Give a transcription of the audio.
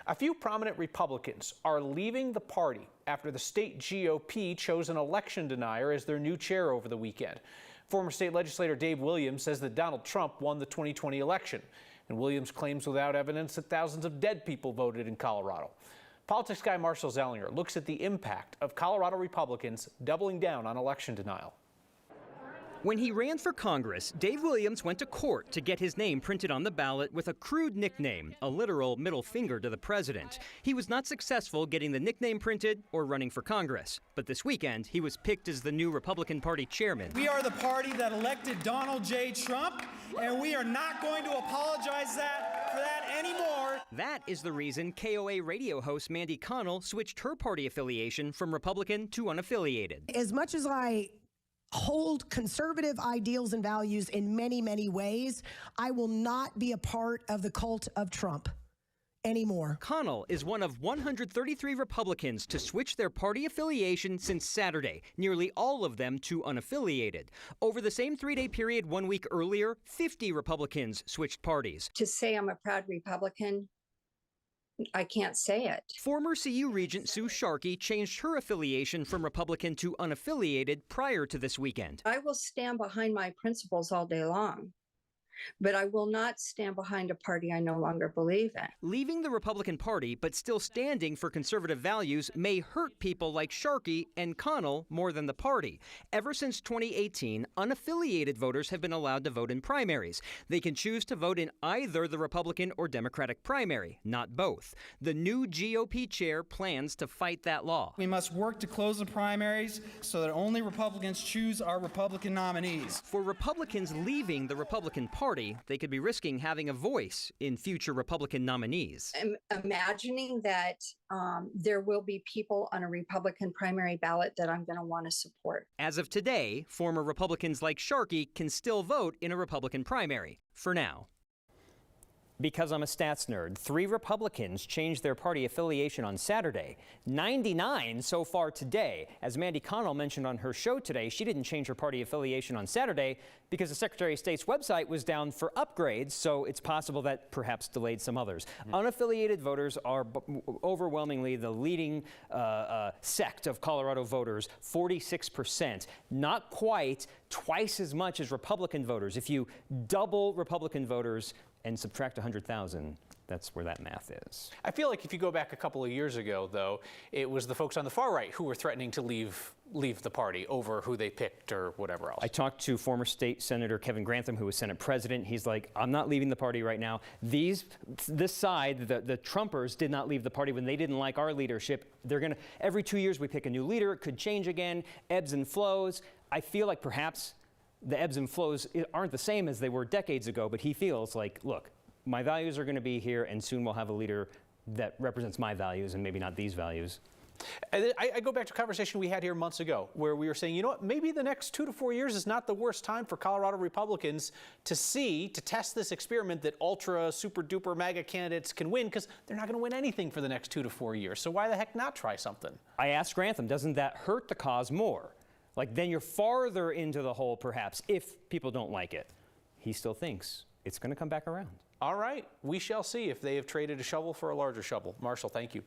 A few prominent Republicans are leaving the party after the state GOP chose an election denier as their new chair over the weekend. Former state legislator Dave Williams says that Donald Trump won the 2020 election, and Williams claims without evidence that thousands of dead people voted in Colorado. Politics guy Marshall Zellinger looks at the impact of Colorado Republicans doubling down on election denial. When he ran for Congress, Dave Williams went to court to get his name printed on the ballot with a crude nickname, a literal middle finger to the president. He was not successful getting the nickname printed or running for Congress. But this weekend, he was picked as the new Republican Party chairman. We are the party that elected Donald J. Trump, and we are not going to apologize for that anymore. That is the reason KOA radio host Mandy Connell switched her party affiliation from Republican to unaffiliated. As much as I hold conservative ideals and values in many, many ways, I will not be a part of the cult of Trump anymore. Connell is one of 133 Republicans to switch their party affiliation since Saturday, nearly all of them to unaffiliated. Over the same three-day period 1 week earlier, 50 Republicans switched parties. To say I'm a proud Republican, I can't say it. Former CU Regent Sue Sharkey changed her affiliation from Republican to unaffiliated prior to this weekend. I will stand behind my principles all day long, but I will not stand behind a party I no longer believe in. Leaving the Republican Party, but still standing for conservative values, may hurt people like Sharkey and Connell more than the party. Ever since 2018, unaffiliated voters have been allowed to vote in primaries. They can choose to vote in either the Republican or Democratic primary, not both. The new GOP chair plans to fight that law. We must work to close the primaries so that only Republicans choose our Republican nominees. For Republicans leaving the Republican Party, they could be risking having a voice in future Republican nominees. I'm imagining that there will be people on a Republican primary ballot that I'm going to want to support. As of today, former Republicans like Sharkey can still vote in a Republican primary, for now. Because I'm a stats nerd, 3 Republicans changed their party affiliation on Saturday. 99 so far today. As Mandy Connell mentioned on her show today, she didn't change her party affiliation on Saturday because the Secretary of State's website was down for upgrades, so it's possible that perhaps delayed some others. Unaffiliated voters are overwhelmingly the leading sect of Colorado voters, 46%. Not quite twice as much as Republican voters. If you double Republican voters and subtract 100,000, that's where that math is. I feel like if you go back a couple of years ago, though, it was the folks on the far right who were threatening to leave the party over who they picked or whatever else. I talked to former state senator Kevin Grantham, who was Senate president. He's like, I'm not leaving the party right now. This side, the Trumpers, did not leave the party when they didn't like our leadership. They're gonna, every 2 years we pick a new leader. It could change again, ebbs and flows. I feel like perhaps the ebbs and flows aren't the same as they were decades ago, but he feels like, look, my values are going to be here, and soon we'll have a leader that represents my values and maybe not these values. And I go back to a conversation we had here months ago where we were saying, you know what, maybe the next 2 to 4 years is not the worst time for Colorado Republicans to test this experiment that ultra, super duper MAGA candidates can win, because they're not going to win anything for the next 2 to 4 years. So why the heck not try something? I asked Grantham, doesn't that hurt the cause more? Like, then you're farther into the hole, perhaps, if people don't like it. He still thinks it's going to come back around. All right. We shall see if they have traded a shovel for a larger shovel. Marshall, thank you.